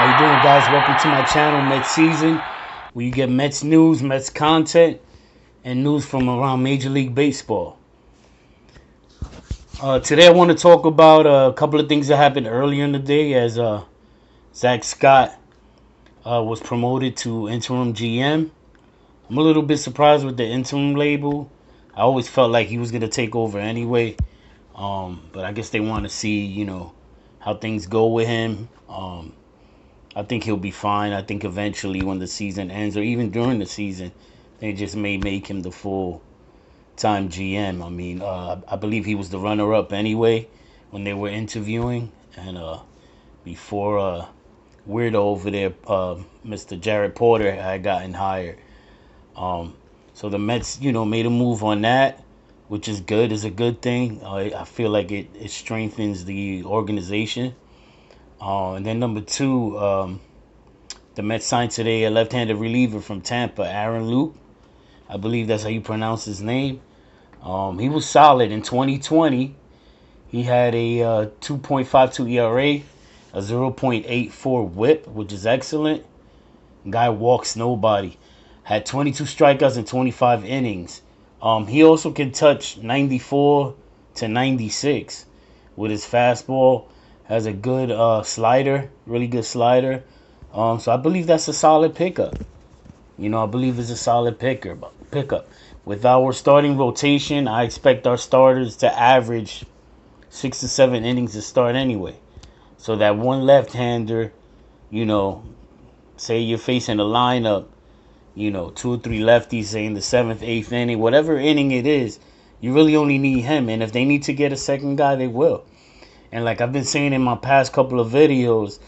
How you doing, guys? Welcome to my channel, Mets Season, where you get Mets news, Mets content, and news from around Major League Baseball. Today I want to talk about a couple of things that happened earlier in the day as Zack Scott was promoted to interim GM. I'm a little bit surprised with the interim label. I always felt like he was going to take over anyway, but I guess they want to see, how things go with him. I think he'll be fine. I think eventually when the season ends or even during the season, they just may make him the full-time GM. I mean, I believe he was the runner-up anyway when they were interviewing. And before Weirdo over there, Mr. Jared Porter had gotten hired. So the Mets, made a move on that, which is good. It's a good thing. I feel like it strengthens the organization. And then number two, the Mets signed today a left-handed reliever from Tampa, Aaron Loup. I believe that's how you pronounce his name. He was solid in 2020. He had a 2.52 ERA, a 0.84 WHIP, which is excellent. Guy walks nobody. Had 22 strikeouts in 25 innings. He also can touch 94 to 96 with his fastball. Has a good slider, really good slider. So I believe that's a solid pickup. I believe it's a solid pickup. With our starting rotation, I expect our starters to average 6 to 7 innings to start anyway. So that one left-hander, say you're facing a lineup, 2 or 3 lefties, say in the 7th, 8th inning, whatever inning it is, you really only need him. And if they need to get a second guy, they will. And like I've been saying in my past couple of videos,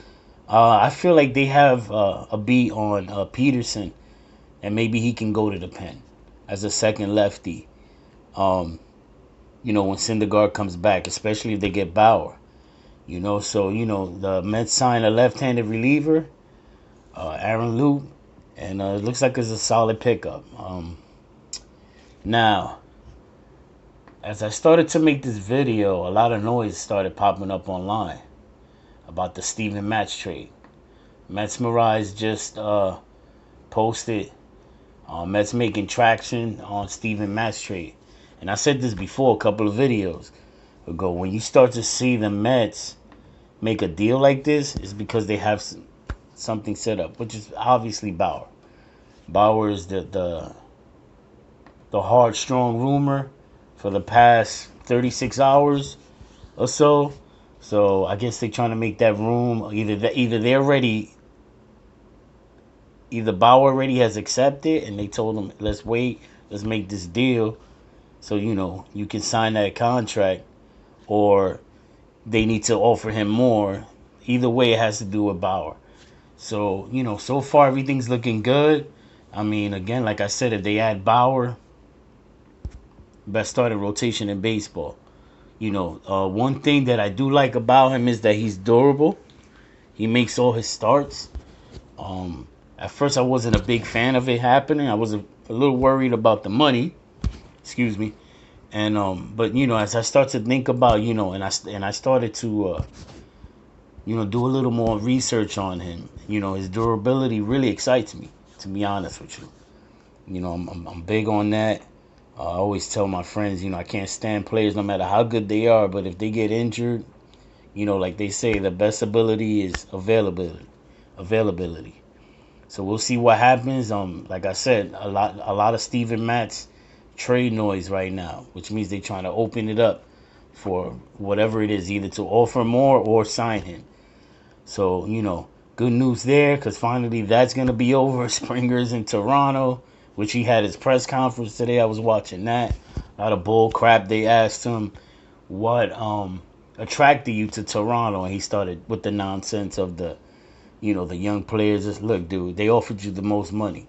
I feel like they have a beat on Peterson, and maybe he can go to the pen as a second lefty. When Syndergaard comes back, especially if they get Bauer. So the Mets sign a left-handed reliever, Aaron Loup, and it looks like it's a solid pickup. Now, as I started to make this video, a lot of noise started popping up online about the Steven Matz trade. Mets Mirage just posted Mets making traction on Steven Matz trade. And I said this before a couple of videos ago. When you start to see the Mets make a deal like this, it's because they have something set up, which is obviously Bauer. Bauer is the hard, strong rumor for the past 36 hours or so. So I guess they're trying to make that room. Either they're ready. Either Bauer already has accepted and they told him, let's wait, let's make this deal so you can sign that contract, or they need to offer him more. Either way, it has to do with Bauer. So so far everything's looking good. I mean, again, like I said, if they add Bauer, best starting rotation in baseball. One thing that I do like about him is that he's durable. He makes all his starts. At first, I wasn't a big fan of it happening. I was a little worried about the money. Excuse me. And but as I start to think about and I started to do a little more research on him. His durability really excites me, to be honest with you. I'm big on that. I always tell my friends, I can't stand players no matter how good they are, but if they get injured, like they say, the best ability is availability. So we'll see what happens. Like I said, a lot of Steven Matz trade noise right now, which means they're trying to open it up for whatever it is, either to offer more or sign him. So, good news there, because finally that's going to be over. Springer's in Toronto, which he had his press conference today. I was watching that. A lot of bull crap. They asked him what attracted you to Toronto, and he started with the nonsense of the young players. Just look, dude, they offered you the most money.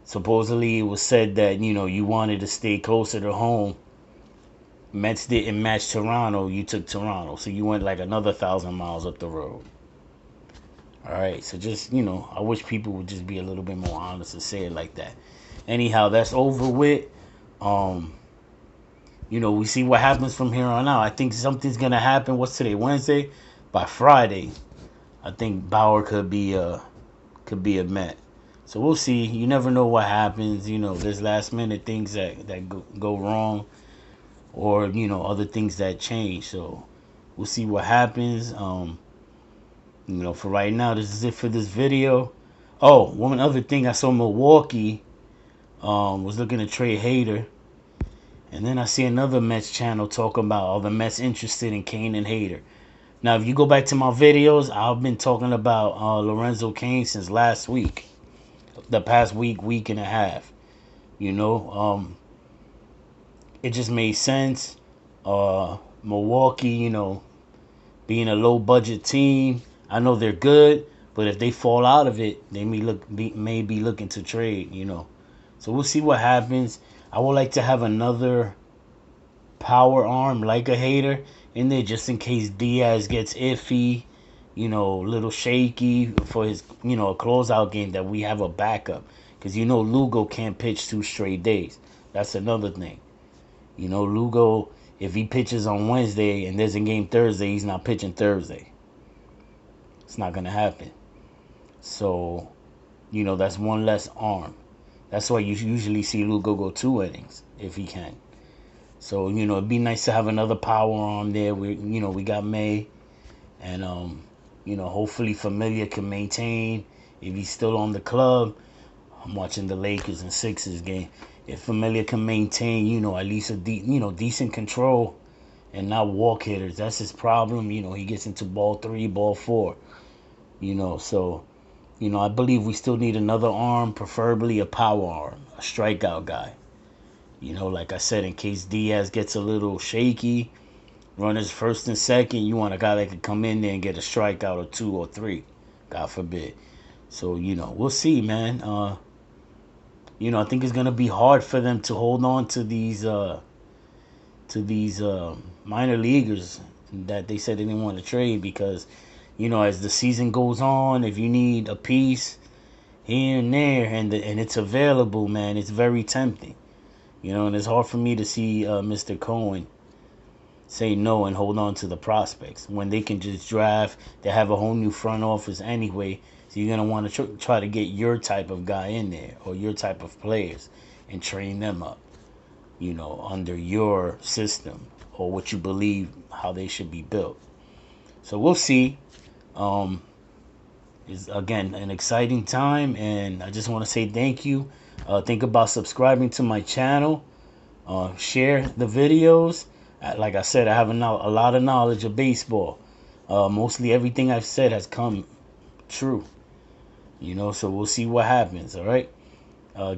Supposedly it was said that you wanted to stay closer to home. Mets didn't match Toronto. You took Toronto, so you went like another 1,000 miles up the road. All right, so just I wish people would just be a little bit more honest and say it like that. Anyhow, that's over with. We see what happens from here on out. I think something's gonna happen. What's today? Wednesday. By Friday, I think Bauer could be a Met. So we'll see. You never know what happens. There's last minute things that go wrong, or other things that change. So we'll see what happens. For right now, this is it for this video. Oh, one other thing, I saw Milwaukee was looking to trade Hader, and then I see another Mets channel talking about all the Mets interested in Kane and Hader. Now, if you go back to my videos, I've been talking about Lorenzo Kane since last week, the past week and a half. It just made sense. Milwaukee, being a low budget team, I know they're good, but if they fall out of it, they may be looking to trade. So we'll see what happens. I would like to have another power arm like a Hater in there just in case Diaz gets iffy, a little shaky for his, a closeout game, that we have a backup. Because Lugo can't pitch 2 straight days. That's another thing. Lugo, if he pitches on Wednesday and there's a game Thursday, he's not pitching Thursday. It's not going to happen. So, that's one less arm. That's why you usually see Lugo go 2 innings if he can. So, it'd be nice to have another power arm there. We got May. And, hopefully Familia can maintain. If he's still on the club, I'm watching the Lakers and Sixers game. If Familia can maintain, at least a decent control and not walk hitters, that's his problem. He gets into ball 3, ball 4. So, I believe we still need another arm, preferably a power arm, a strikeout guy. Like I said, in case Diaz gets a little shaky, runners first and second, you want a guy that can come in there and get a strikeout or 2 or 3, God forbid. So, we'll see, man. I think it's gonna be hard for them to hold on to these minor leaguers that they said they didn't want to trade, because as the season goes on, if you need a piece here and there and it's available, man, it's very tempting. And it's hard for me to see Mr. Cohen say no and hold on to the prospects when they can just draft. They have a whole new front office anyway. So you're going to want to try to get your type of guy in there, or your type of players, and train them up, under your system, or what you believe how they should be built. So we'll see. It's, again, an exciting time, and I just want to say thank you. Think about subscribing to my channel. Share the videos. Like I said, I have a lot of knowledge of baseball. Mostly everything I've said has come true. So we'll see what happens, all right?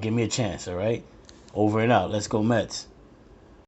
Give me a chance, all right? Over and out. Let's go Mets.